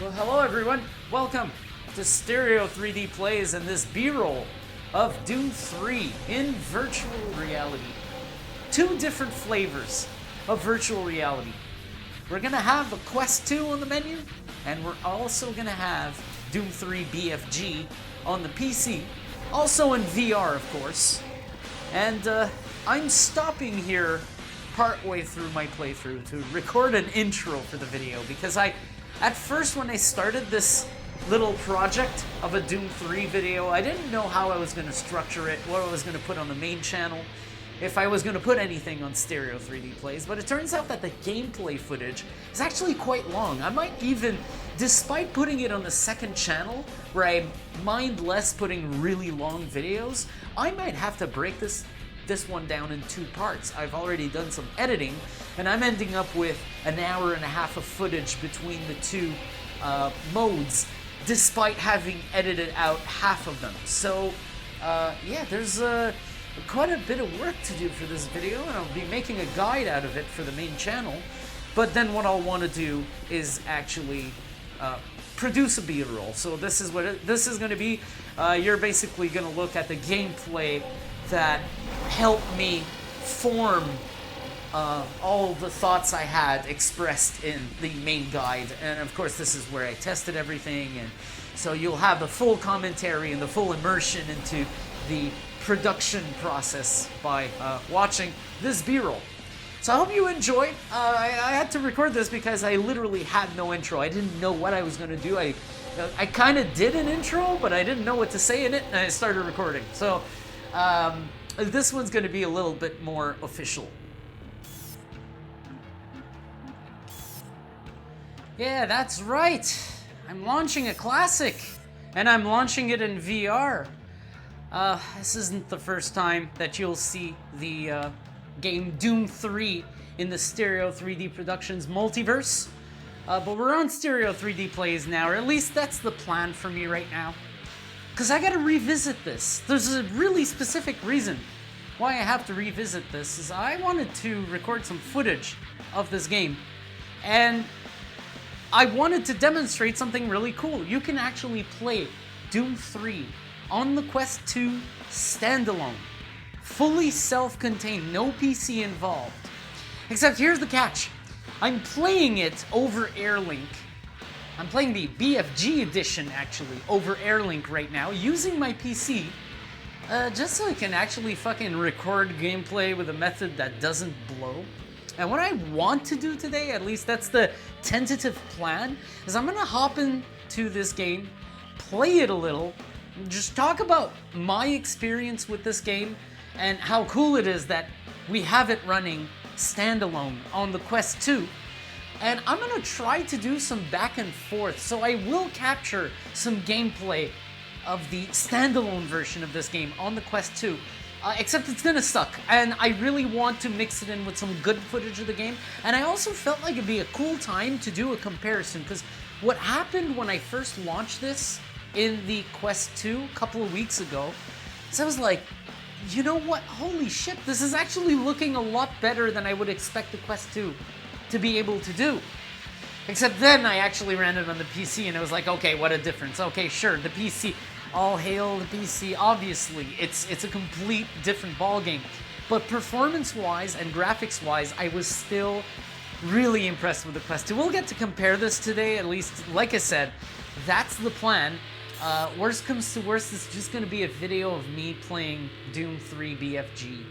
Well, hello everyone. Welcome to Stereo 3D Plays and this B-roll of Doom 3 in virtual reality. Two different flavors of virtual reality. We're gonna have the Quest 2 on the menu, and we're also gonna have Doom 3 BFG on the PC, also in VR, of course. And I'm stopping here partway through my playthrough to record an intro for the video because at first when I started this little project of a Doom 3 video, I didn't know how I was going to structure it, what I was going to put on the main channel, if I was going to put anything on Stereo 3D Plays, but it turns out that the gameplay footage is actually quite long. I might even, despite putting it on the second channel, where I mind less putting really long videos, I might have to break this one down in two parts. I've already done some editing, and I'm ending up with an hour and a half of footage between the two modes, despite having edited out half of them. So, yeah, there's quite a bit of work to do for this video, and I'll be making a guide out of it for the main channel. But then what I'll want to do is actually produce a B-roll. So this is what this is going to be. You're basically going to look at the gameplay that helped me form all the thoughts I had expressed in the main guide. And of course, this is where I tested everything, and so you'll have the full commentary and the full immersion into the production process by watching this B-roll. So I hope you enjoyed. I had to record this because I literally had no intro. I didn't know what I was going to do. I kind of did an intro, but I didn't know what to say in it, and I started recording. So this one's going to be a little bit more official. Yeah, that's right. I'm launching a classic, and I'm launching it in VR. This isn't the first time that you'll see the game Doom 3 in the Stereo 3D Productions multiverse. But we're on Stereo 3D Plays now, or at least that's the plan for me right now. Because I gotta revisit this. There's a really specific reason why I have to revisit this, is I wanted to record some footage of this game. And I wanted to demonstrate something really cool. You can actually play Doom 3 on the Quest 2 standalone. Fully self-contained, no PC involved. Except here's the catch. I'm playing it over Airlink. I'm playing the BFG edition, actually, over Airlink right now, using my PC, just so I can actually fucking record gameplay with a method that doesn't blow. And what I want to do today, at least that's the tentative plan, is I'm gonna hop into this game, play it a little, just talk about my experience with this game, and how cool it is that we have it running standalone on the Quest 2. And I'm gonna try to do some back and forth, so I will capture some gameplay of the standalone version of this game on the Quest 2, except it's gonna suck, and I really want to mix it in with some good footage of the game. And I also felt like it'd be a cool time to do a comparison, because what happened when I first launched this in the Quest 2 a couple of weeks ago is I was like, you know what, holy shit, this is actually looking a lot better than I would expect the Quest 2 to be able to do. Except then I actually ran it on the PC, and it was like, okay, what a difference. Okay, sure, the PC, all hail the PC. Obviously, it's a complete different ballgame. But performance-wise and graphics-wise, I was still really impressed with the Quest 2. We'll get to compare this today, at least, like I said, that's the plan. Worst comes to worst, it's just going to be a video of me playing Doom 3 BFG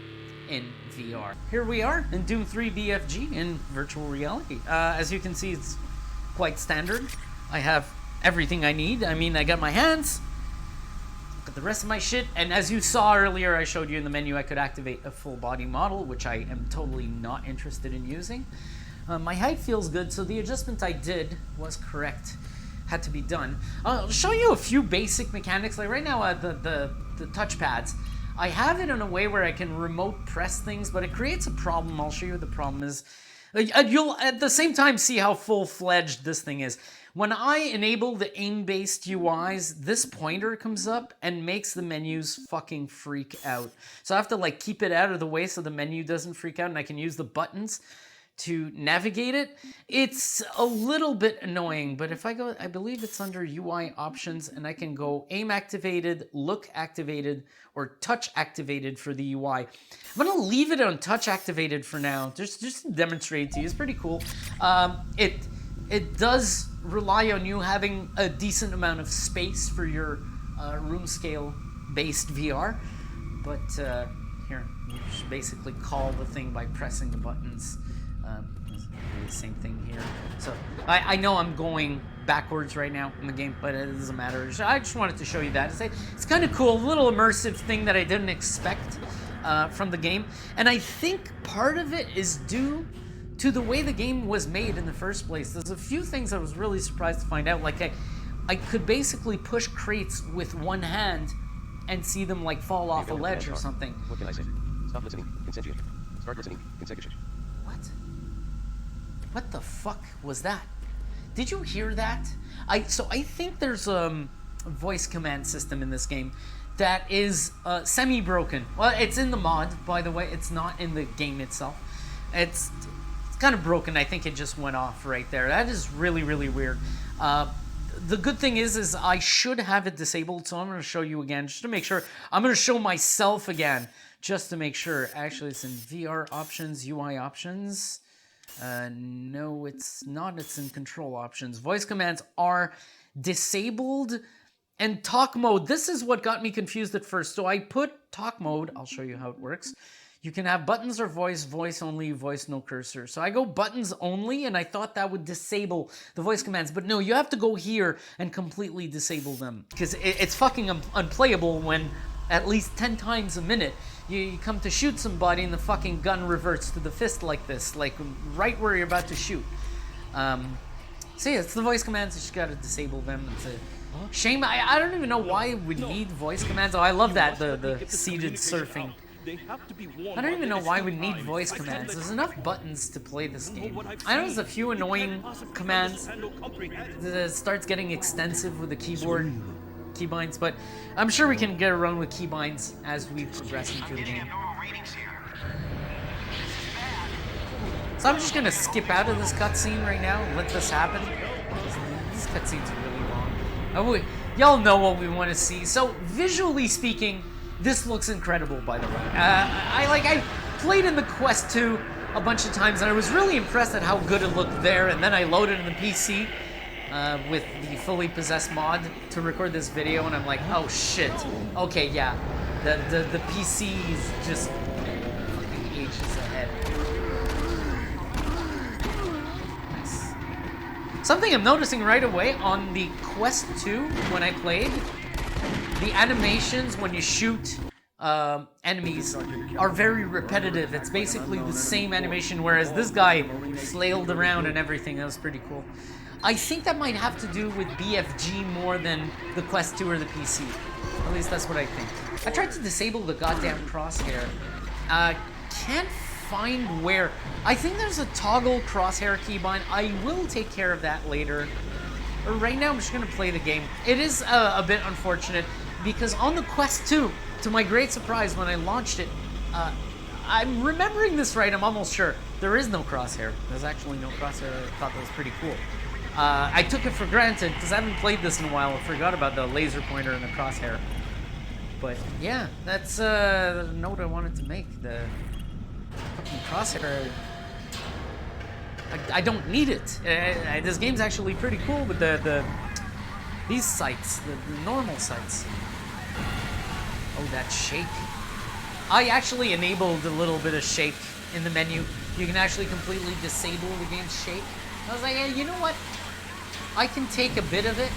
in VR. Here we are in Doom 3 BFG in virtual reality. As you can see, it's quite standard. I have everything I need. I mean, I got my hands, got the rest of my shit, and as you saw earlier, I showed you in the menu I could activate a full body model, which I am totally not interested in using. My height feels good, so the adjustment I did was correct. Had to be done. I'll show you a few basic mechanics. Like right now, the touchpads, I have it in a way where I can remote press things, but it creates a problem. I'll show you what the problem is. You'll at the same time see how full-fledged this thing is. When I enable the aim-based UIs, this pointer comes up and makes the menus fucking freak out. So I have to like keep it out of the way so the menu doesn't freak out, and I can use the buttons to navigate it. It's a little bit annoying, but if I go, I believe it's under UI options, and I can go aim activated, look activated, or touch activated for the UI. I'm gonna leave it on touch activated for now, just to demonstrate to you. It's pretty cool. It does rely on you having a decent amount of space for your room scale based VR, but here, you just basically call the thing by pressing the buttons. The same thing here. So I know I'm going backwards right now in the game, but it doesn't matter. I just wanted to show you that. It's kind of cool, a little immersive thing that I didn't expect from the game. And I think part of it is due to the way the game was made in the first place. There's a few things I was really surprised to find out. Like I could basically push crates with one hand and see them like fall off a ledge or something. What can I say? Stop listening. Consent. Start listening. Consent. What? What the fuck was that? Did you hear that? So I think there's a voice command system in this game that is semi-broken. Well, it's in the mod, by the way. It's not in the game itself. It's kind of broken. I think it just went off right there. That is really, really weird. The good thing is I should have it disabled, so I'm going to show you again just to make sure. I'm going to show myself again just to make sure. Actually, it's in VR options, UI options. No, it's not. It's in control options. Voice commands are disabled, and talk mode. This is what got me confused at first. So I put talk mode. I'll show you how it works. You can have buttons or voice only, voice no cursor. So I go buttons only, and I thought that would disable the voice commands. But no, you have to go here and completely disable them, because it's fucking unplayable when at least 10 times a minute you come to shoot somebody and the fucking gun reverts to the fist like this, like right where you're about to shoot. So yeah, it's the voice commands. You just gotta disable them. It's a shame. I don't even know why we need voice commands. Oh, I love that, the seated surfing. I don't even know why we need voice commands. There's enough buttons to play this game. I know there's a few annoying commands that starts getting extensive with the keyboard keybinds, but I'm sure we can get around with keybinds as we progress into the game. So I'm just gonna skip out of this cutscene right now and let this happen. This cutscene's really long. Y'all know what we want to see. So visually speaking, this looks incredible, by the way. I played in the Quest 2 a bunch of times, and I was really impressed at how good it looked there, and then I loaded in the PC with the fully possessed mod to record this video, and I'm like, oh shit. Okay, yeah. The PC is just fucking ages ahead. Nice. Something I'm noticing right away on the Quest 2 when I played, the animations when you shoot enemies are very repetitive. It's basically the same animation, whereas this guy flailed around and everything. That was pretty cool. I think that might have to do with BFG more than the Quest 2 or the PC. At least that's what I think. I tried to disable the goddamn crosshair. Can't find where. I think there's a toggle crosshair keybind. I will take care of that later. Right now, I'm just gonna play the game. It is a bit unfortunate because on the Quest 2, to my great surprise, when I launched it, I'm remembering this right, I'm almost sure, there is no crosshair. There's actually no crosshair. I thought that was pretty cool. I took it for granted because I haven't played this in a while. I forgot about the laser pointer and the crosshair. But yeah, that's the note I wanted to make. The fucking crosshair. I don't need it. This game's actually pretty cool with these sights, the normal sights. Oh, that shake. I actually enabled a little bit of shake in the menu. You can actually completely disable the game's shake. I was like, hey, you know what? I can take a bit of it.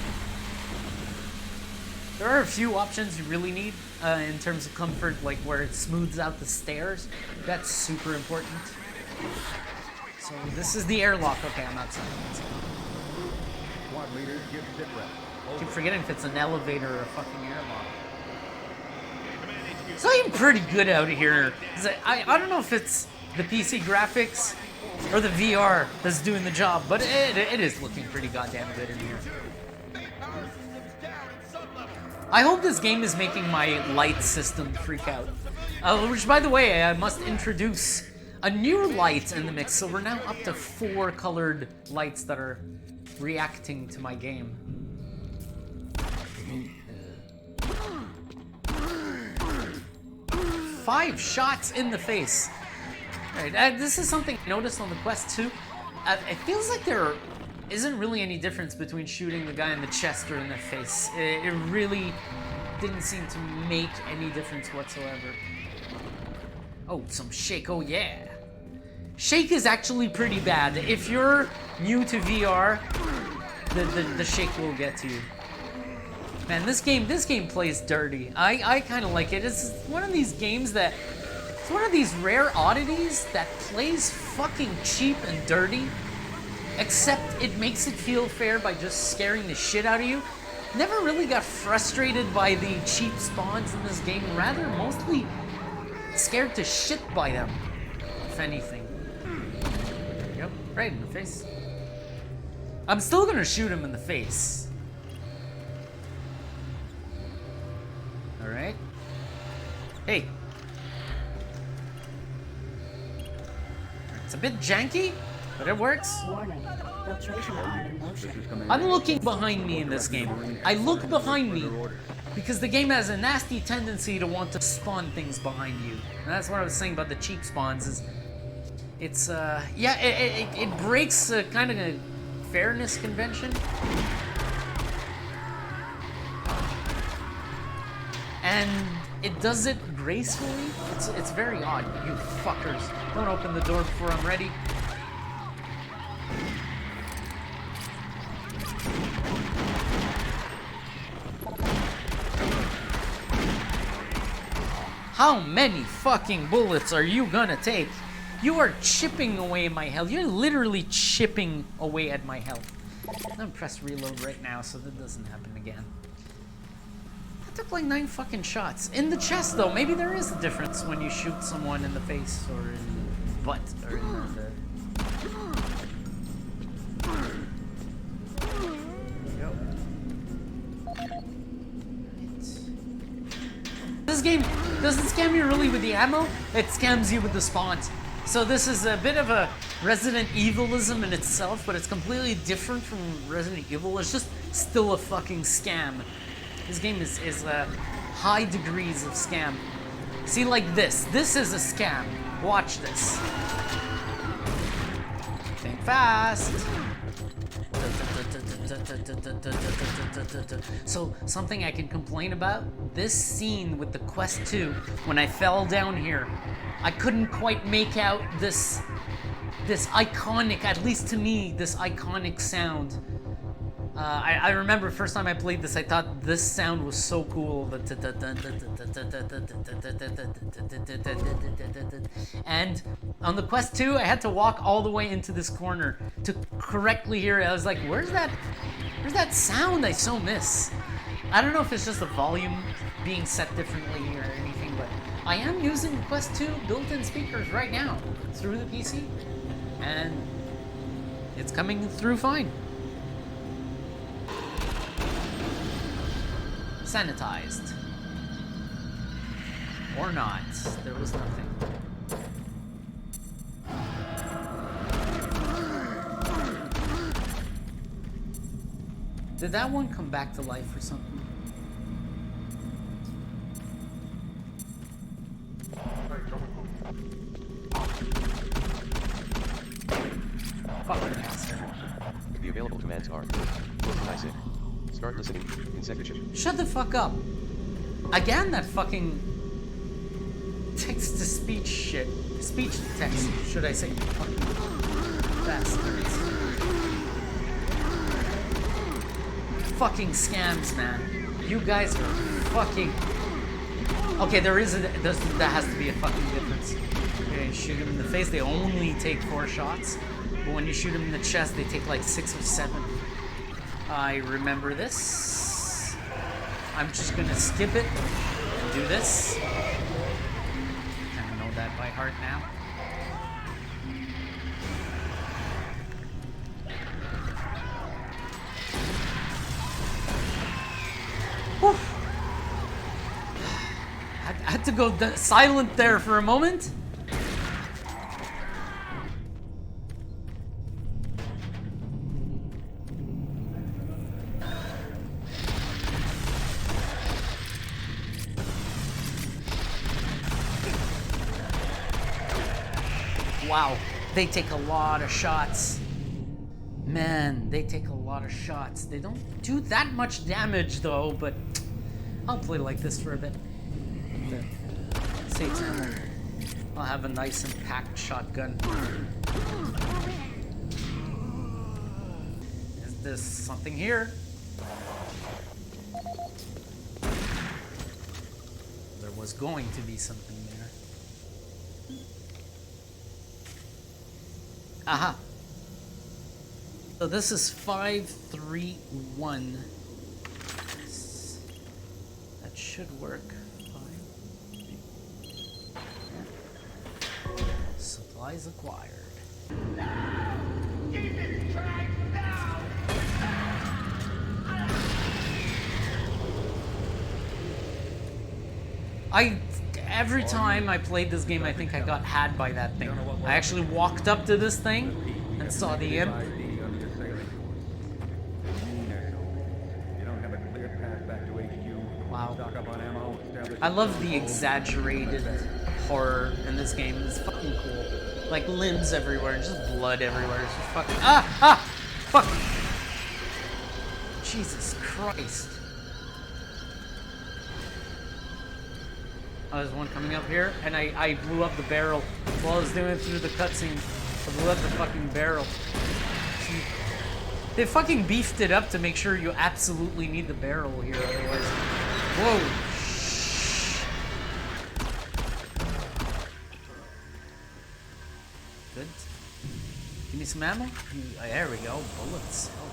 There are a few options you really need in terms of comfort, like where it smooths out the stairs. That's super important. So this is the airlock. Okay, I'm outside. I keep forgetting if it's an elevator or a fucking airlock. So I'm pretty good out here. I don't know if it's the PC graphics or the VR that's doing the job, but it is looking pretty goddamn good in here. I hope this game is making my light system freak out. Which, by the way, I must introduce a new light in the mix, so we're now up to 4 colored lights that are reacting to my game. 5 shots in the face. Alright, this is something I noticed on the Quest 2. It feels like there isn't really any difference between shooting the guy in the chest or in the face. It really didn't seem to make any difference whatsoever. Oh, some shake, oh yeah. Shake is actually pretty bad. If you're new to VR, the shake will get to you. Man, this game plays dirty. I kind of like it. It's one of these games that, it's one of these rare oddities that plays fucking cheap and dirty, except it makes it feel fair by just scaring the shit out of you. Never really got frustrated by the cheap spawns in this game, rather mostly scared to shit by them, if anything. Yep, right in the face. I'm still gonna shoot him in the face. Alright. Hey. It's a bit janky, but it works. Warning. Filtration arm in motion. I'm looking behind me in this game. I look behind me because the game has a nasty tendency to want to spawn things behind you. And that's what I was saying about the cheap spawns. Is it's yeah, it breaks kind of a fairness convention. And it does it gracefully. It's very odd. You fuckers. Don't open the door before I'm ready. How many fucking bullets are you gonna take? You are chipping away my health. You're literally chipping away at my health. I'm gonna press reload right now so that doesn't happen again. I took like 9 fucking shots. In the chest though, maybe there is a difference when you shoot someone in the face or in the butt or in the... This game doesn't scam you really with the ammo, it scams you with the spawns. So this is a bit of a Resident Evilism in itself, but it's completely different from Resident Evil. It's just still a fucking scam. This game is high degrees of scam. See, like this. This is a scam. Watch this. Think fast. So, something I can complain about, this scene with the Quest 2, when I fell down here, I couldn't quite make out this iconic, at least to me, this iconic sound. I remember first time I played this, I thought this sound was so cool. And on the Quest 2, I had to walk all the way into this corner to correctly hear it. I was like, where's that sound I so miss? I don't know if it's just the volume being set differently or anything, but I am using the Quest 2 built-in speakers right now through the PC, and it's coming through fine. Sanitized. Or not. There was nothing. Did that one come back to life or something? Fucking bastard. The available commands are ScrCpy. Start listening in ScrCpy. Shut the fuck up. Again, that fucking text-to-speech shit. Speech-to-text, should I say. Fucking bastards. Fucking scams, man. You guys are fucking... Okay, there has to be a fucking difference. You shoot him in the face, they only take 4 shots. But when you shoot him in the chest, they take like 6 or 7. I remember this. I'm just gonna skip it and do this. Kinda know that by heart now. Whew. I had to go silent there for a moment. Wow, they take a lot of shots. Man, they take a lot of shots. They don't do that much damage though, but I'll play like this for a bit. Saves ammo. I'll have a nice and packed shotgun. Is this something here? There was going to be something there. Aha! So this is 531. That should work. Supplies acquired. Every time I played this game, I think I got had by that thing. I actually walked up to this thing and saw the imp. Wow. I love the exaggerated horror in this game. It's fucking cool. Like limbs everywhere, just blood everywhere. It's just fucking fuck. Jesus Christ. Oh, there's one coming up here, and I blew up the barrel while I was doing it through the cutscene. I blew up the fucking barrel. They fucking beefed it up to make sure you absolutely need the barrel here, otherwise. Whoa. Good. Give me some ammo. There we go. Bullets. Hell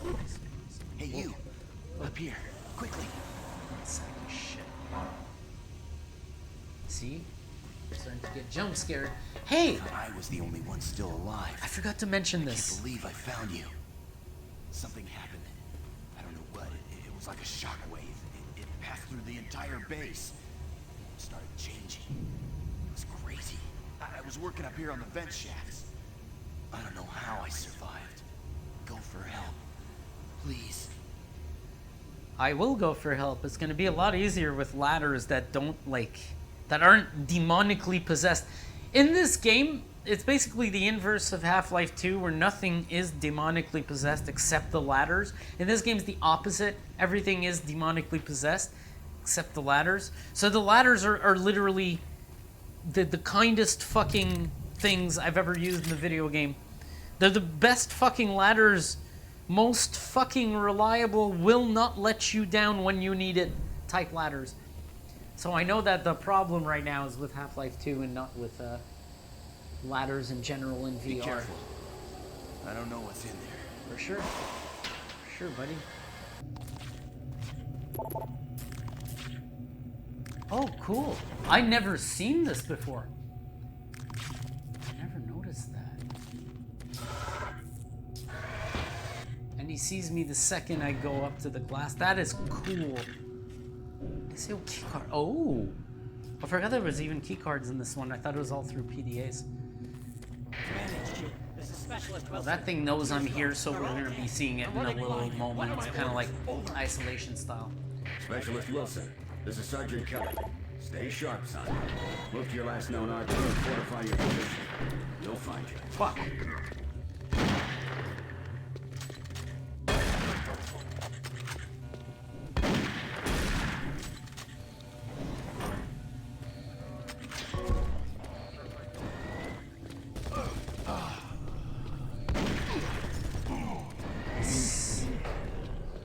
yeah. Hey, you. Up here. Quickly. Sack of shit. See? We're starting to get jump scared. Hey! I was the only one still alive. I forgot to mention I this. can't believe I found you. Something happened. I don't know what. It was like a shockwave. It passed through the entire base. It started changing. It was crazy. I was working up here on the vent shafts. I don't know how I survived. Go for help. Please. I will go for help. It's gonna be a lot easier with ladders that that aren't demonically possessed. In this game, it's basically the inverse of Half-Life 2, where nothing is demonically possessed except the ladders. In this game, it's the opposite. Everything is demonically possessed except the ladders. So the ladders are literally the kindest fucking things I've ever used in a video game. They're the best fucking ladders, most fucking reliable, will not let you down when you need it type ladders. So I know that the problem right now is with Half-Life 2 and not with ladders in general in VR. Be careful. I don't know what's in there. For sure. For sure, buddy. Oh, cool. I never seen this before. I never noticed that. And he sees me the second I go up to the glass. That is cool. Is it a key card? Oh! I forgot there was even key cards in this one. I thought it was all through PDAs. Well, that thing knows I'm here, so we're going to be seeing it in a little moment. It's kind of like isolation style. Specialist Wilson, this is Sergeant Kelly. Stay sharp, son. Look to your last known archer and fortify your position. You'll find you. Fuck.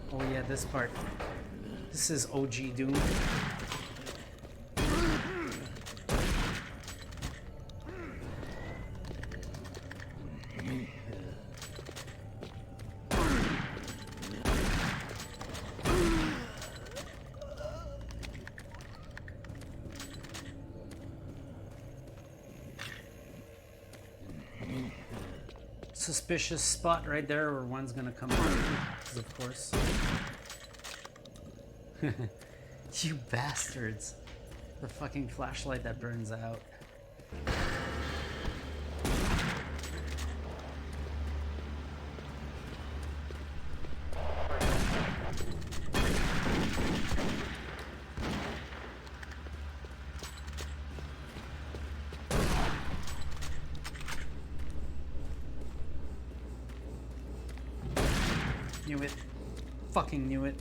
Oh yeah, this part. This is OG Doom. Suspicious spot right there where one's gonna come out, of course. You bastards. The fucking flashlight that burns out. Knew it. Fucking knew it.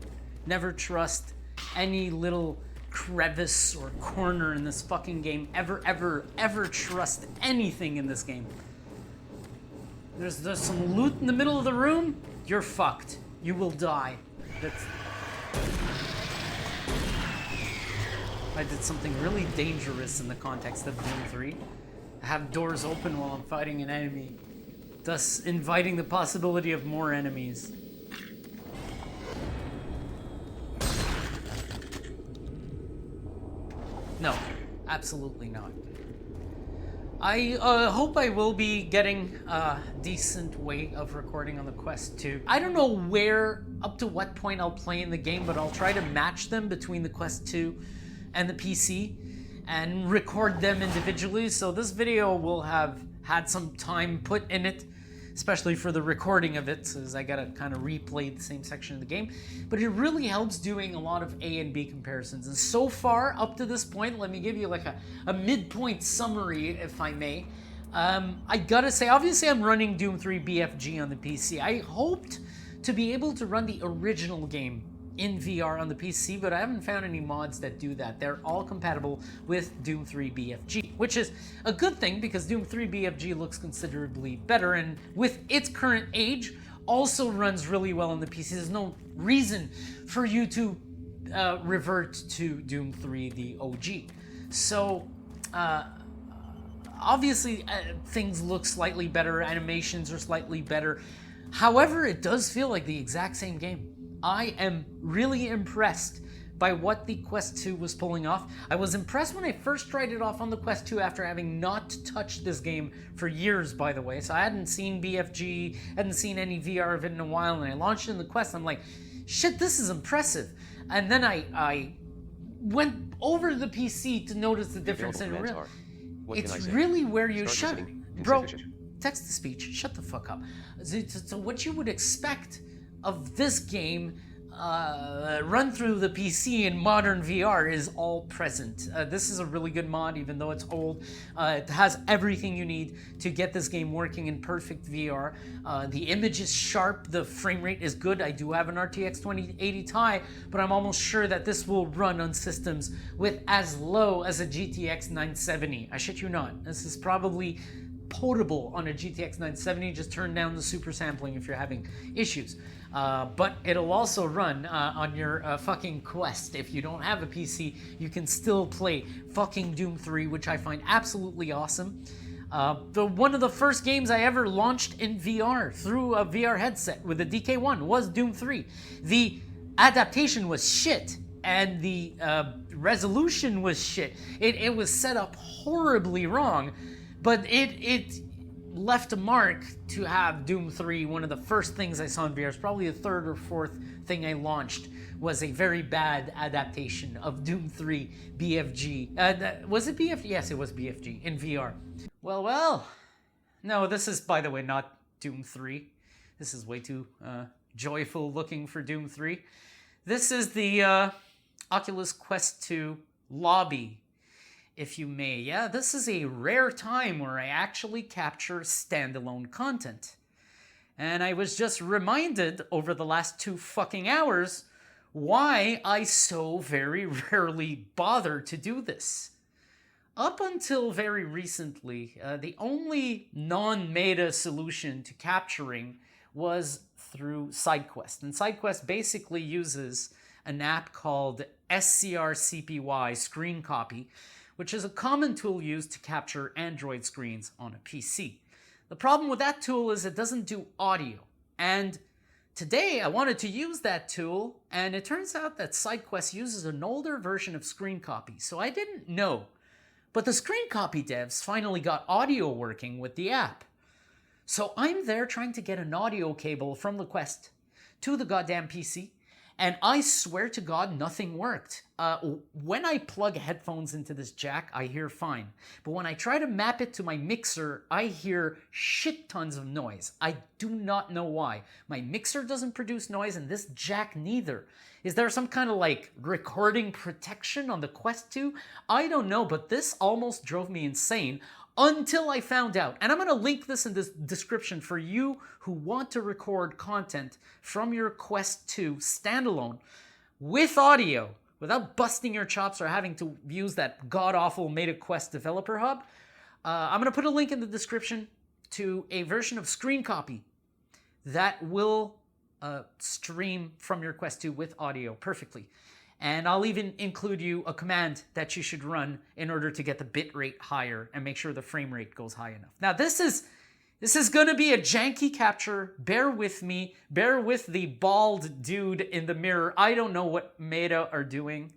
Never trust any little crevice or corner in this fucking game. Ever, ever, ever trust anything in this game. There's some loot in the middle of the room. You're fucked. You will die. I did something really dangerous in the context of Doom 3. I have doors open while I'm fighting an enemy, thus inviting the possibility of more enemies. No, absolutely not. I hope I will be getting a decent way of recording on the Quest 2. I don't know up to what point I'll play in the game, but I'll try to match them between the Quest 2 and the PC and record them individually. So this video will have had some time put in it, especially for the recording of it, as I gotta kind of replay the same section of the game. But it really helps doing a lot of A and B comparisons. And so far, up to this point, let me give you like a midpoint summary, if I may. I gotta say, obviously I'm running Doom 3 BFG on the PC. I hoped to be able to run the original game in VR on the PC, but I haven't found any mods that do that. They're all compatible with Doom 3 BFG, which is a good thing because Doom 3 BFG looks considerably better, and with its current age, also runs really well on the PC. There's no reason for you to revert to Doom 3, the OG. So, obviously, things look slightly better, animations are slightly better. However, it does feel like the exact same game. I am really impressed by what the Quest 2 was pulling off. I was impressed when I first tried it off on the Quest 2 after having not touched this game for years, by the way. So I hadn't seen BFG, hadn't seen any VR of it in a while, and I launched it in the Quest. I'm like, shit, this is impressive. And then I went over to the PC to notice the difference in real. It's really where you shut, bro. Text-to-speech, shut the fuck up. So what you would expect of this game run through the PC in modern VR is all present. This is a really good mod, even though it's old. It has everything you need to get this game working in perfect VR. The image is sharp, the frame rate is good. I do have an RTX 2080 Ti, but I'm almost sure that this will run on systems with as low as a GTX 970. I shit you not. This is probably potable on a GTX 970. Just turn down the super sampling if you're having issues. But it'll also run on your fucking Quest. If you don't have a PC, you can still play fucking Doom 3, which I find absolutely awesome. One of the first games I ever launched in VR through a VR headset with a DK1 was Doom 3. The adaptation was shit, and the resolution was shit. It was set up horribly wrong, but it left a mark to have Doom 3. One of the first things I saw in VR, probably the third or fourth thing I launched, was a very bad adaptation of Doom 3 BFG. Was it BFG? Yes, it was BFG in VR. Well. No, this is, by the way, not Doom 3. This is way too joyful looking for Doom 3. This is the Oculus Quest 2 lobby, if you may. Yeah, this is a rare time where I actually capture standalone content. And I was just reminded over the last 2 fucking hours why I so very rarely bother to do this. Up until very recently, the only non-meta solution to capturing was through Sidequest. And Sidequest basically uses an app called ScrCpy, ScreenCopy, which is a common tool used to capture Android screens on a PC. The problem with that tool is it doesn't do audio. And today I wanted to use that tool, and it turns out that Sidequest uses an older version of ScreenCopy, so I didn't know. But the ScreenCopy devs finally got audio working with the app. So I'm there trying to get an audio cable from the Quest to the goddamn PC, and I swear to God nothing worked. when I plug headphones into this jack, I hear fine. But when I try to map it to my mixer, I hear shit tons of noise. I do not know why. My mixer doesn't produce noise, and this jack neither. Is there some kind of like recording protection on the Quest 2? I don't know, but this almost drove me insane until I found out. And I'm going to link this in the description for you who want to record content from your Quest 2 standalone with audio, without busting your chops or having to use that god-awful MetaQuest developer hub. I'm going to put a link in the description to a version of ScrCpy that will stream from your Quest 2 with audio perfectly. And I'll even include you a command that you should run in order to get the bitrate higher and make sure the frame rate goes high enough. Now, this is going to be a janky capture. Bear with me. Bear with the bald dude in the mirror. I don't know what Meta are doing.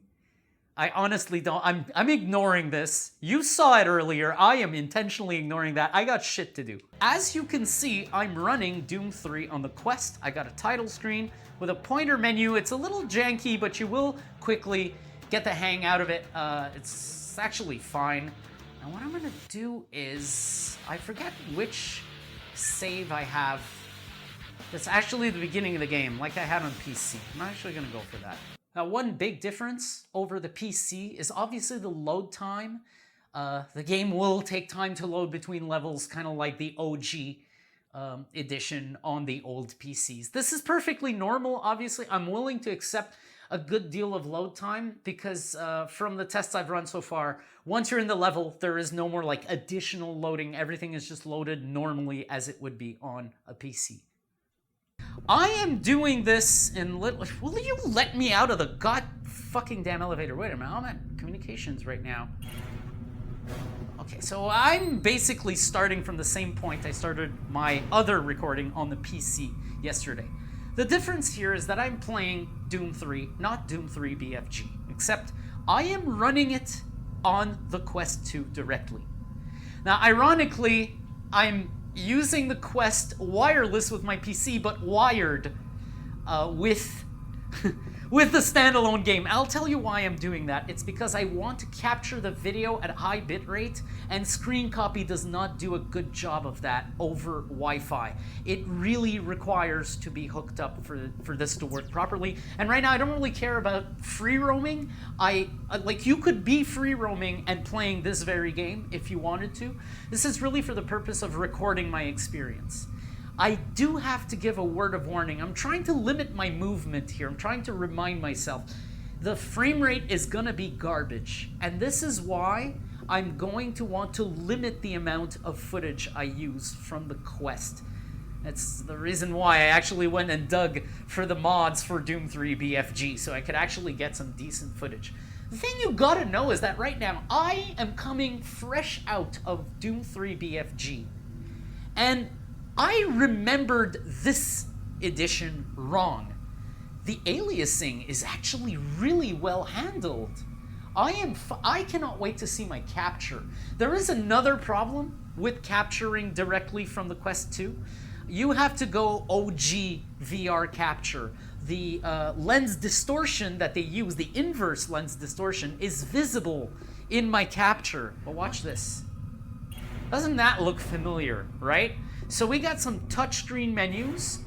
I honestly don't. I'm ignoring this. You saw it earlier. I am intentionally ignoring that. I got shit to do. As you can see, I'm running Doom 3 on the Quest. I got a title screen with a pointer menu. It's a little janky, but you will quickly get the hang out of it. It's actually fine. Now what I'm gonna do is, I forget which save I have. It's actually the beginning of the game, like I had on PC. I'm not actually gonna go for that. Now, one big difference over the PC is obviously the load time. The game will take time to load between levels, kind of like the OG edition on the old PCs. This is perfectly normal, obviously. I'm willing to accept a good deal of load time because from the tests I've run so far, once you're in the level, there is no more like additional loading. Everything is just loaded normally as it would be on a PC. I am doing this in will you let me out of the god fucking damn elevator? Wait a minute, I'm at communications right now. Okay, so I'm basically starting from the same point I started my other recording on the PC yesterday. The difference here is that I'm playing Doom 3, not Doom 3 BFG, except I am running it on the Quest 2 directly. Now, ironically, I'm using the Quest wireless with my PC, but wired with with the standalone game. I'll tell you why I'm doing that. It's because I want to capture the video at high bitrate, and ScrCpy does not do a good job of that over Wi-Fi. It really requires to be hooked up for this to work properly. And right now, I don't really care about free roaming. Like, you could be free roaming and playing this very game if you wanted to. This is really for the purpose of recording my experience. I do have to give a word of warning. I'm trying to limit my movement here. I'm trying to remind myself the frame rate is gonna be garbage. And this is why I'm going to want to limit the amount of footage I use from the Quest. That's the reason why I actually went and dug for the mods for Doom 3 BFG, so I could actually get some decent footage. The thing you gotta know is that right now, I am coming fresh out of Doom 3 BFG. And I remembered this edition wrong. The aliasing is actually really well handled. I cannot wait to see my capture. There is another problem with capturing directly from the Quest 2. You have to go OG VR capture. The lens distortion that they use, the inverse lens distortion, is visible in my capture. But watch this. Doesn't that look familiar, right? So we got some touchscreen menus.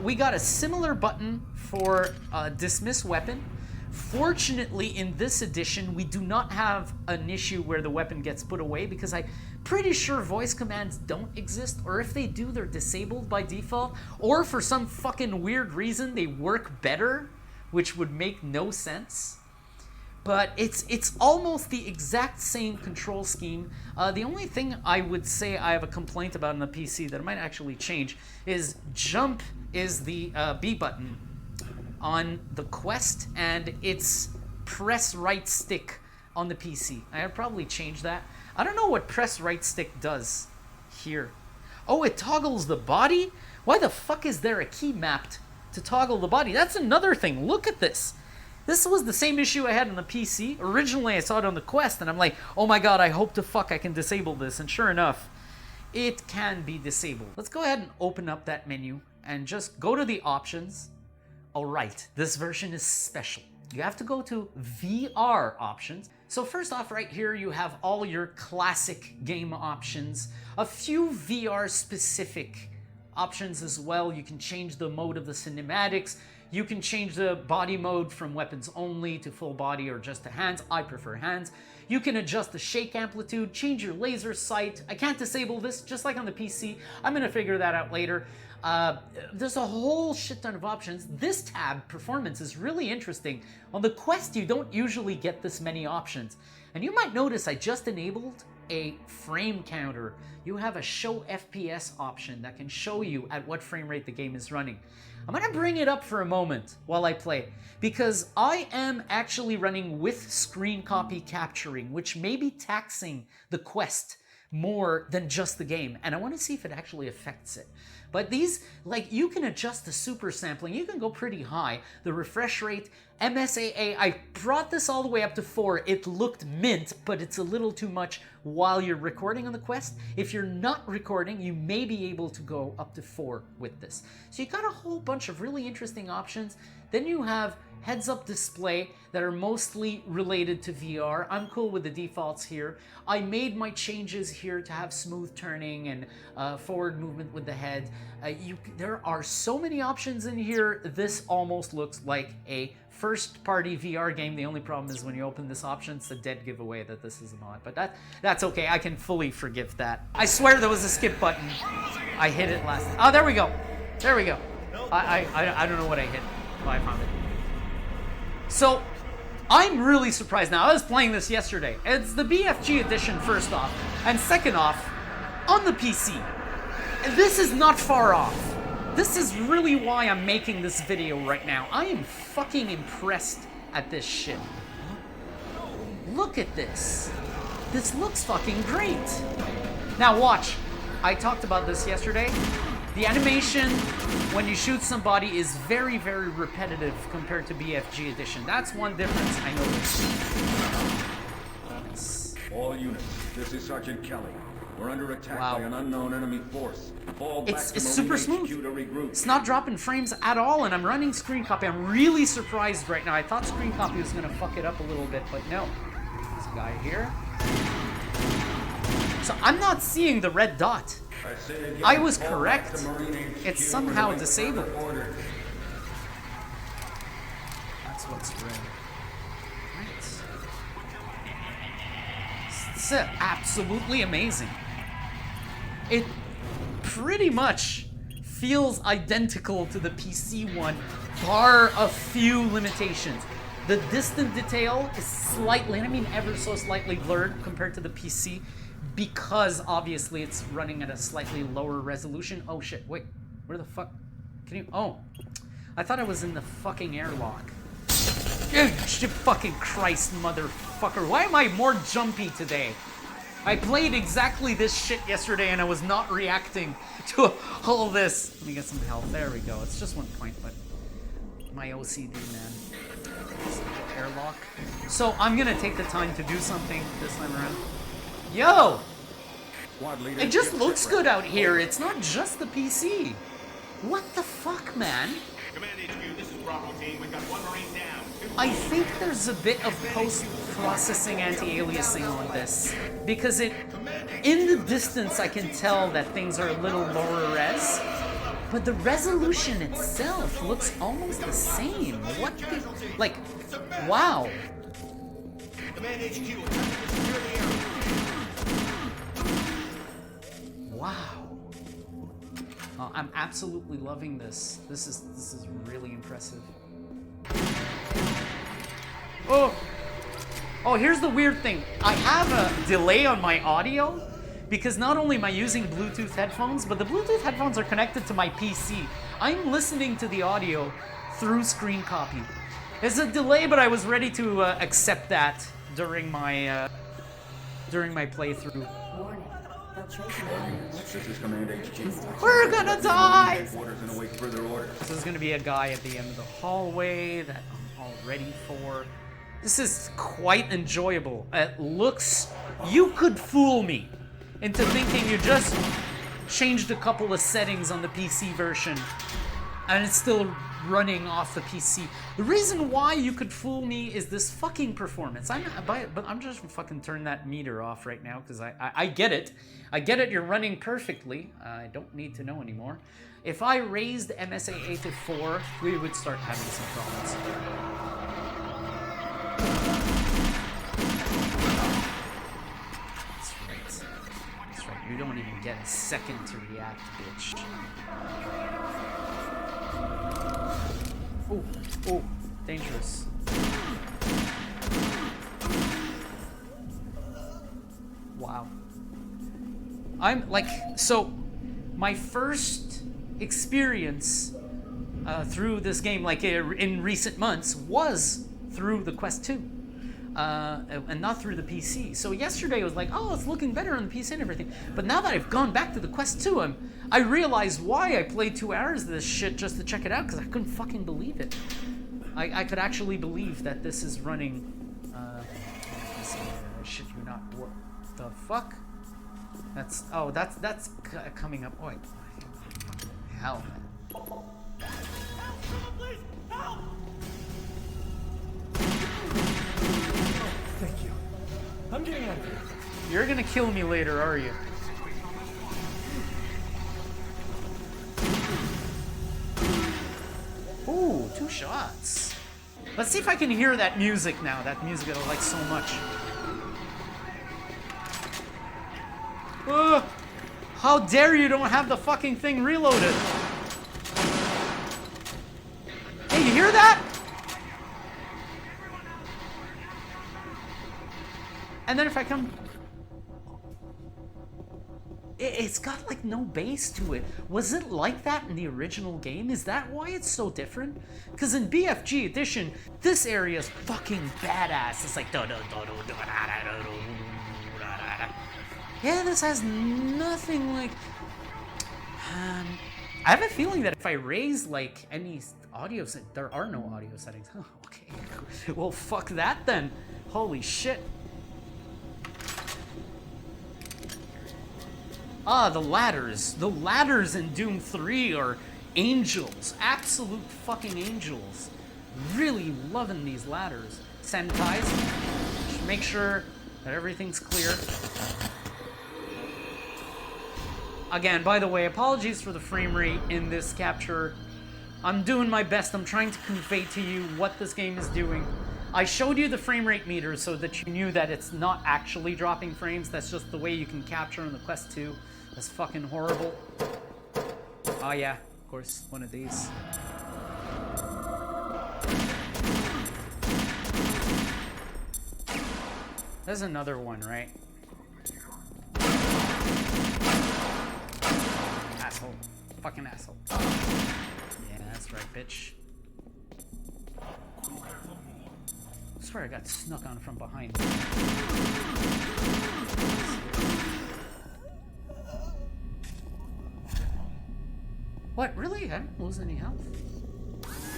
We got a similar button for dismiss weapon. Fortunately, in this edition, we do not have an issue where the weapon gets put away because I'm pretty sure voice commands don't exist, or if they do, they're disabled by default, or for some fucking weird reason, they work better, which would make no sense. But it's almost the exact same control scheme. The only thing I would say I have a complaint about on the PC that might actually change is jump is the B button on the Quest, and it's press right stick on the PC. I'd probably change that. I don't know what press right stick does here. Oh, it toggles the body? Why the fuck is there a key mapped to toggle the body? That's another thing. Look at this. This was the same issue I had on the PC. Originally, I saw it on the Quest, and I'm like, oh my god, I hope to fuck I can disable this. And sure enough, it can be disabled. Let's go ahead and open up that menu and just go to the options. All right, this version is special. you have to go to VR options. So first off, right here, you have all your classic game options, a few VR specific options as well. You can change the mode of the cinematics. You can change the body mode from weapons only to full body or just to hands. I prefer hands. You can adjust the shake amplitude, change your laser sight. I can't disable this, just like on the PC. I'm gonna figure that out later. There's a whole shit ton of options. This tab, performance, is really interesting. On the Quest, you don't usually get this many options. And you might notice I just enabled a frame counter. You have a show FPS option that can show you at what frame rate the game is running. I'm gonna bring it up for a moment while I play, because I am actually running with ScrCpy capturing, which may be taxing the Quest more than just the game, and I want to see if it actually affects it. But these, like, you can adjust the super sampling, you can go pretty high. The refresh rate, MSAA, I brought this all the way up to 4. It looked mint, but it's a little too much while you're recording on the Quest. If you're not recording, you may be able to go up to 4 with this. So you got a whole bunch of really interesting options. Then you have heads-up display that are mostly related to VR. I'm cool with the defaults here. I made my changes here to have smooth turning and forward movement with the head. There are so many options in here. This almost looks like a first-party VR game. The only problem is when you open this option, it's a dead giveaway that this is not. But that's okay. I can fully forgive that. I swear there was a skip button. I hit it last. Oh, there we go. There we go. I don't know what I hit. Oh, I found it. So, I'm really surprised now. I was playing this yesterday. It's the BFG edition, first off. And second off, on the PC. And this is not far off. This is really why I'm making this video right now. I am fucking impressed at this shit. Look at this. This looks fucking great. Now watch. I talked about this yesterday. The animation when you shoot somebody is very, very repetitive compared to BFG Edition. That's one difference I noticed. All units, this is Sergeant Kelly. We're under attack by an unknown enemy force. It's super smooth. It's not dropping frames at all, and I'm running ScrCpy. I'm really surprised right now. I thought ScrCpy was gonna fuck it up a little bit, but no. There's a guy here. So I'm not seeing the red dot. I was correct. It's somehow disabled. That's what's red. Right. It's absolutely amazing. It pretty much feels identical to the PC one, bar a few limitations. The distant detail is slightly, and I mean ever so slightly blurred compared to the PC, because obviously it's running at a slightly lower resolution. Oh shit, wait, where the fuck? Can you, oh. I thought I was in the fucking airlock. Shit, fucking Christ, motherfucker. Why am I more jumpy today? I played exactly this shit yesterday and I was not reacting to all this. Let me get some health, there we go. It's just 1 point, but my OCD, man. Airlock. So I'm gonna take the time to do something this time around. Yo! It just looks good out here. It's not just the PC. What the fuck, man? Command HQ, this is Bravo team. We've got 1 Marine down. I think there's a bit of post-processing anti-aliasing on this. Because in the distance I can tell that things are a little lower res. But the resolution itself looks almost the same. What the... Like, wow. Command HQ, secure the area. Wow. I'm absolutely loving this. This is really impressive. Oh! Oh, here's the weird thing. I have a delay on my audio because not only am I using Bluetooth headphones, but the Bluetooth headphones are connected to my PC. I'm listening to the audio through ScrCpy. There's a delay, but I was ready to accept that during my playthrough. Warning. Filtration line. This is Command HQ. We're gonna die! Orders and await further orders. So there's gonna be a guy at the end of the hallway that I'm all ready for. This is quite enjoyable. It looks... You could fool me into thinking you just changed a couple of settings on the PC version and it still running off the PC. The reason why you could fool me is this fucking performance. But I'm just fucking turn that meter off right now because I get it. I get it. You're running perfectly. I don't need to know anymore. If I raised MSAA to 4, we would start having some problems. That's right. We don't even get a second to react, bitch. Oh, dangerous. Wow. I'm like, so my first experience through this game, like in recent months, was through the Quest 2. And not through the PC. So yesterday was like, oh, it's looking better on the PC and everything. But now that I've gone back to the Quest 2, I realized why I played 2 hours of this shit just to check it out, because I couldn't fucking believe it. I could actually believe that this is running. Shit, you not. What the fuck? That's coming up. Oh, hell, man. Please, help! Thank you. I'm getting out of here. You're gonna kill me later, are you? Ooh, 2 shots. Let's see if I can hear that music now. That music I like so much. How dare you don't have the fucking thing reloaded? Hey, you hear that? And then if I come... It's got like no bass to it. Was it like that in the original game? Is that why it's so different? Because in BFG Edition, this area is fucking badass. It's like... Yeah, this has nothing like... I have a feeling that if I raise like any audio set... There are no audio settings. Oh, okay. Well, fuck that then. Holy shit. Ah, the ladders. The ladders in Doom 3 are angels. Absolute fucking angels. Really loving these ladders. Sanitize. Just make sure that everything's clear. Again, by the way, apologies for the frame rate in this capture. I'm doing my best. I'm trying to convey to you what this game is doing. I showed you the frame rate meter so that you knew that it's not actually dropping frames. That's just the way you can capture on the Quest 2. That's fucking horrible. Oh yeah, of course, one of these. There's another one, right? Asshole. Fucking asshole. Yeah, that's right, bitch. I swear I got snuck on from behind. What, really? I didn't lose any health.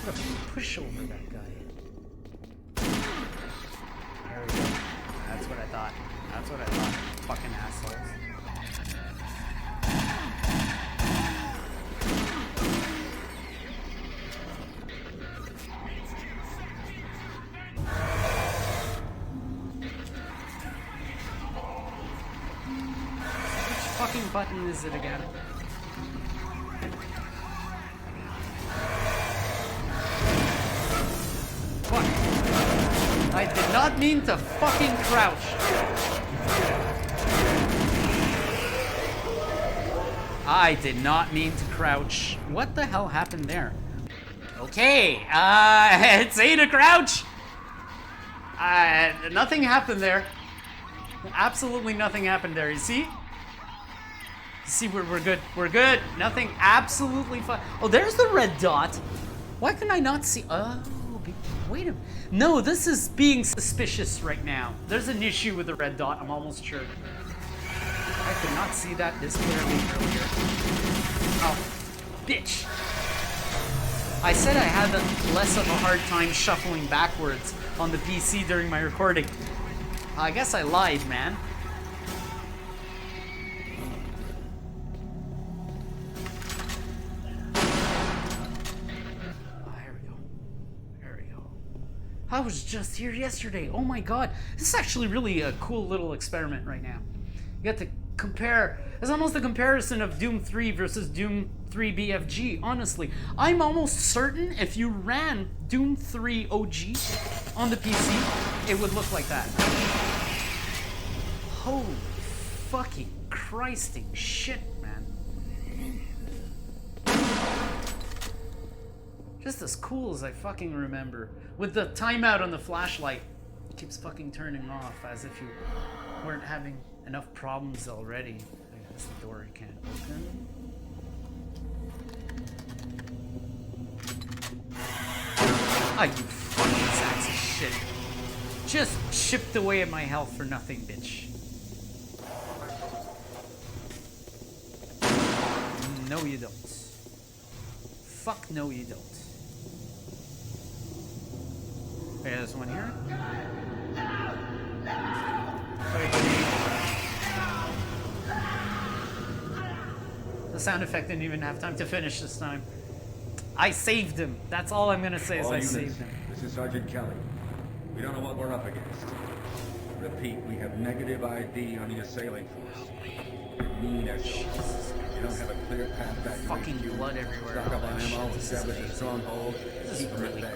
What a push over that guy. There we go. That's what I thought. That's what I thought. Fucking assholes. Which fucking button is it again? Fuck. I did not mean to fucking crouch. I did not mean to crouch. What the hell happened there? Okay, it's A to crouch. Nothing happened there. Absolutely nothing happened there. You see? See, we're good. We're good. Nothing. Absolutely fine. Oh, there's the red dot. Why can I not see? Oh, wait a minute. No, this is being suspicious right now. There's an issue with the red dot. I'm almost sure. I could not see that this clearly earlier. Oh, bitch. I said I had less of a hard time shuffling backwards on the PC during my recording. I guess I lied, man. I was just here yesterday. Oh my god. This is actually really a cool little experiment right now. You get to compare. It's almost a comparison of Doom 3 versus Doom 3 BFG, honestly. I'm almost certain if you ran Doom 3 OG on the PC, it would look like that. Holy fucking Christing shit, man. Just as cool as I fucking remember. With the timeout on the flashlight. It keeps fucking turning off as if you weren't having enough problems already. I guess the door I can't open. Ah, you fucking sacks of shit. Just chipped away at my health for nothing, bitch. No, you don't. Fuck no, you don't. Okay, there's one here. The sound effect didn't even have time to finish this time. I saved him. That's all I'm gonna say is I saved him. This is Sergeant Kelly. We don't know what we're up against. Repeat, we have negative ID on the assailing force. Mean as shit. You don't have a clear path back to Fucking HQ. blood everywhere. Stock up on ammo, establish a stronghold, keep them at bay.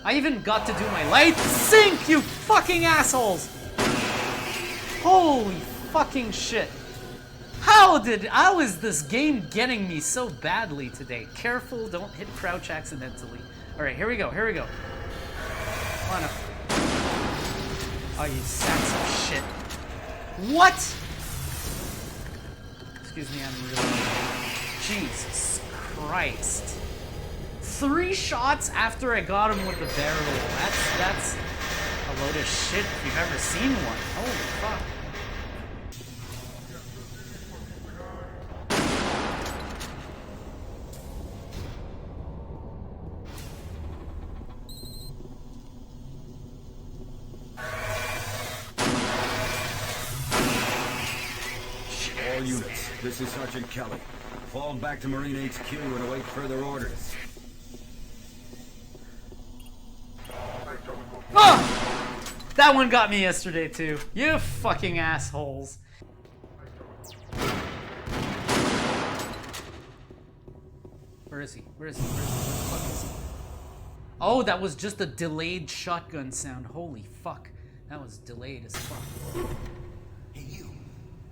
I even got to do my light sync, you fucking assholes! Holy fucking shit. How is this game getting me so badly today? Careful, don't hit crouch accidentally. Alright, here we go, here we go. Come on up. Oh, you sacks of shit. What? Excuse me, I'm really... Jesus Christ. 3 shots after I got him with the barrel. That's a load of shit if you've ever seen one. Holy fuck. All units, this is Sergeant Kelly. Fall back to Marine HQ and await further orders. Oh! That one got me yesterday too. You fucking assholes. Where is he? Where is he? Where is he? Where the fuck is he? Oh, that was just a delayed shotgun sound. Holy fuck. That was delayed as fuck. Hey, you.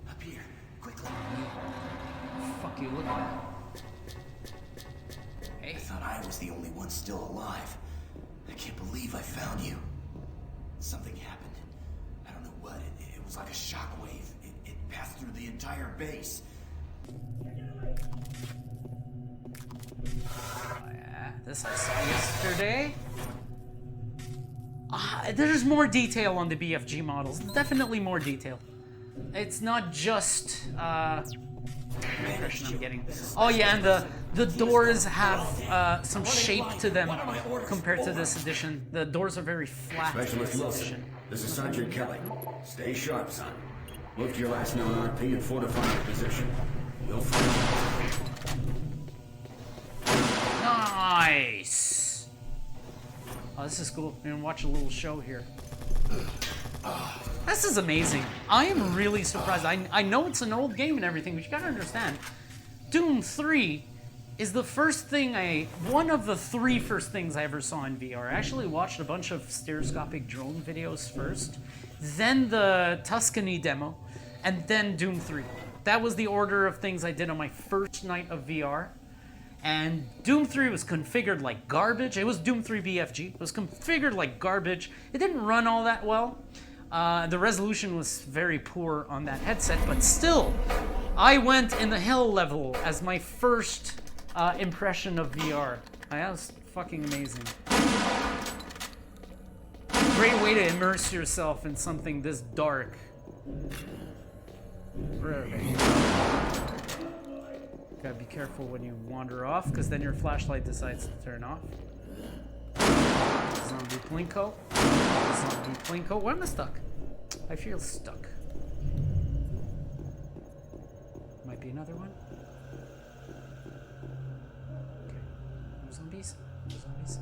Up here. Quickly. Fuck you, look at that. Hey. I thought I was the only one still alive. I can't believe I found you. Something happened. I don't know what. It was like a shockwave. It passed through the entire base. Oh, yeah, this I saw yesterday. There's more detail on the BFG models. Definitely more detail. It's not just impression I'm getting. Oh yeah, and the doors have some shape to them compared to this edition. The doors are very flat in Specialist this Wilson, edition. this is Sergeant Kelly. Stay sharp, son. Move to your last known RP and fortify your position. We'll find Nice! Oh, this is cool. We're gonna watch a little show here. This is amazing. I am really surprised. I know it's an old game and everything, but you gotta understand. Doom 3 is the first thing one of the 3 first things I ever saw in VR. I actually watched a bunch of stereoscopic drone videos first, then the Tuscany demo, and then Doom 3. That was the order of things I did on my first night of VR. And Doom 3 was configured like garbage. It was Doom 3 BFG. It was configured like garbage. It didn't run all that well. The resolution was very poor on that headset, but still, I went in the hell level as my first impression of VR. That was fucking amazing. Great way to immerse yourself in something this dark. Where are they? Gotta be careful when you wander off, because then your flashlight decides to turn off. Zombie Plinko. Zombie Plinko. Why am I stuck? I feel stuck. Might be another one. Okay. No zombies? No zombies?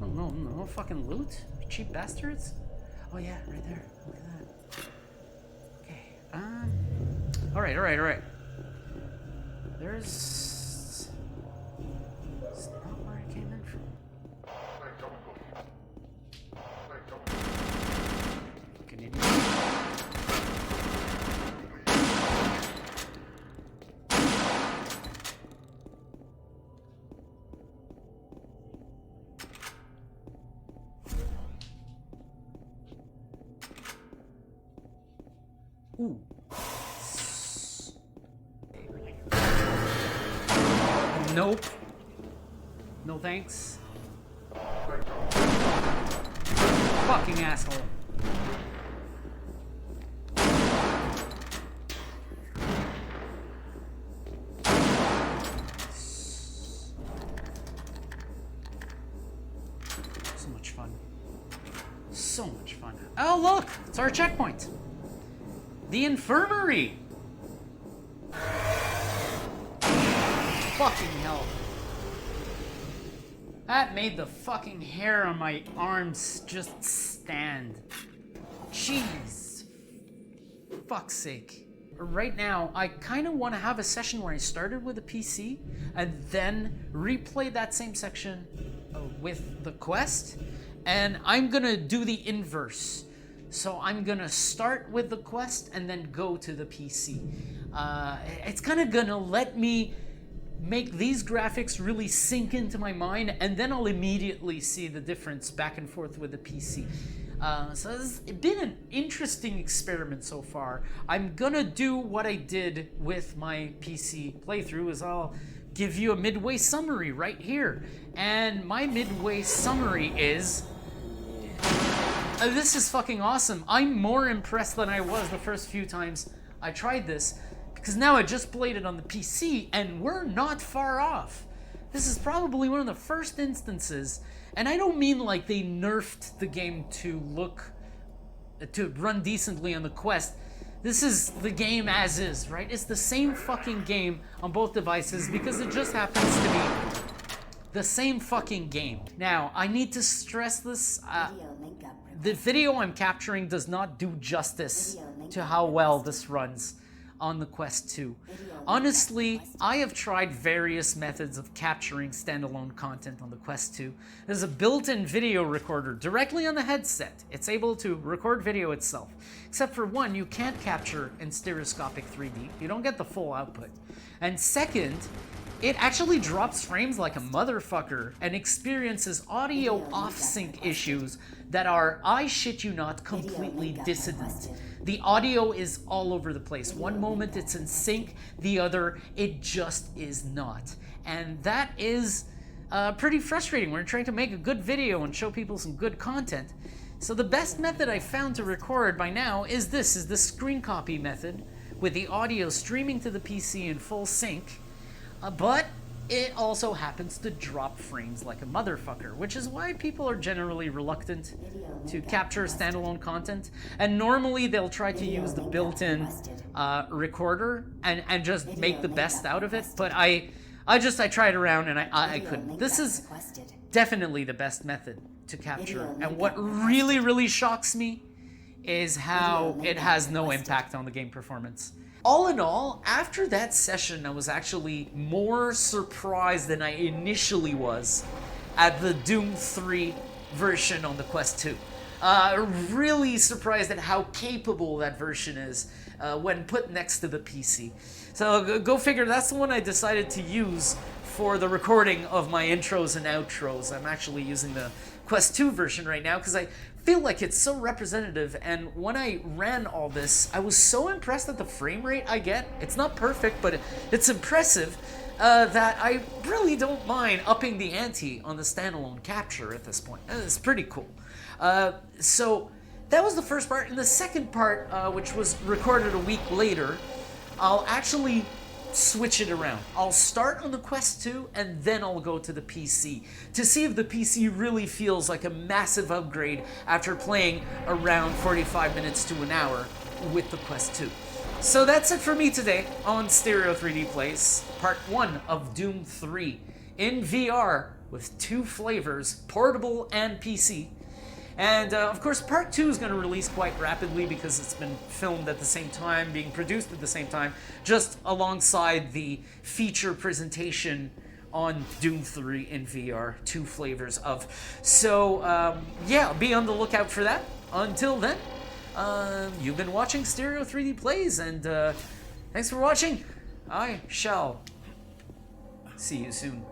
No fucking loot? You cheap bastards? Oh yeah, right there. Look at that. Okay, alright. There's... It's not where I came in from. Fucking idiot. Ooh. Nope. No thanks. Fucking asshole. So much fun. So much fun. Oh look! It's our checkpoint. The infirmary! Fucking hell. That made the fucking hair on my arms just stand. Jeez. Fuck's sake. Right now, I kind of want to have a session where I started with a PC and then replay that same section with the quest. And I'm gonna do the inverse. So I'm gonna start with the quest and then go to the PC. It's kind of gonna let me make these graphics really sink into my mind, and then I'll immediately see the difference back and forth with the PC. So it's been an interesting experiment so far. I'm gonna do what I did with my PC playthrough, is I'll give you a midway summary right here. And my midway summary is... this is fucking awesome. I'm more impressed than I was the first few times I tried this, because now I just played it on the PC and we're not far off. This is probably one of the first instances, and I don't mean like they nerfed the game to run decently on the Quest. This is the game as is, right? It's the same fucking game on both devices because it just happens to be the same fucking game. Now, I need to stress this. The video I'm capturing does not do justice to how well this runs on the Quest 2. Honestly, I have tried various methods of capturing standalone content on the Quest 2. There's a built-in video recorder directly on the headset. It's able to record video itself. Except for one, you can't capture in stereoscopic 3D. You don't get the full output. And second, it actually drops frames like a motherfucker and experiences audio off-sync issues that are, I shit you not, completely dissonant. The audio is all over the place. One moment it's in sync, the other it just is not. And that is pretty frustrating. We're trying to make a good video and show people some good content. So the best method I found to record by now is the ScrCpy method, with the audio streaming to the PC in full sync. But it also happens to drop frames like a motherfucker, which is why people are generally reluctant to capture standalone content. And normally they'll try to use the built-in recorder and just make the best out of it. But I tried around and I couldn't. This is definitely the best method to capture. And what really, really shocks me is how it has no impact on the game performance. All in all, after that session, I was actually more surprised than I initially was at the Doom 3 version on the Quest 2. Really surprised at how capable that version is when put next to the PC. So go figure, that's the one I decided to use for the recording of my intros and outros. I'm actually using the Quest 2 version right now because I feel like it's so representative, and when I ran all this, I was so impressed at the frame rate I get. It's not perfect, but it's impressive that I really don't mind upping the ante on the standalone capture at this point. It's pretty cool. So that was the first part, and the second part, which was recorded a week later, I'll actually switch it around. I'll start on the Quest 2 and then I'll go to the PC to see if the PC really feels like a massive upgrade after playing around 45 minutes to an hour with the Quest 2. So that's it for me today on Stereo 3D Plays, part 1 of Doom 3 in VR with 2 flavors, portable and PC. And of course, part 2 is going to release quite rapidly because it's been filmed at the same time, being produced at the same time, just alongside the feature presentation on Doom 3 in VR, 2 flavors of. So yeah, be on the lookout for that. Until then, you've been watching Stereo 3D Plays, and thanks for watching. I shall see you soon.